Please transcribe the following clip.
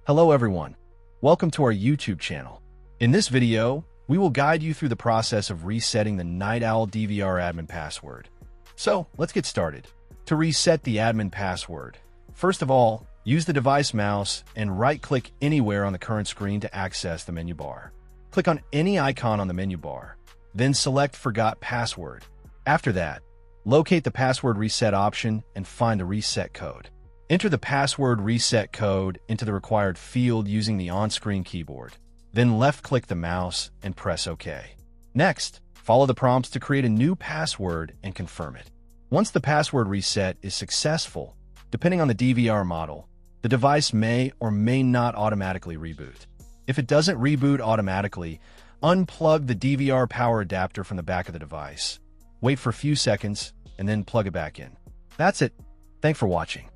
Hello everyone, welcome to our YouTube channel. In this video, we will guide you through the process of resetting the Night Owl DVR admin password. So, let's get started. To reset the admin password, first of all, use the device mouse and right-click anywhere on the current screen to access the menu bar. Click on any icon on the menu bar, then select Forgot Password. After that, locate the password reset option and find the reset code. Enter the password reset code into the required field using the on-screen keyboard. Then left-click the mouse and press OK. Next, follow the prompts to create a new password and confirm it. Once the password reset is successful, depending on the DVR model, the device may or may not automatically reboot. If it doesn't reboot automatically, unplug the DVR power adapter from the back of the device. Wait for a few seconds, and then plug it back in. That's it. Thanks for watching.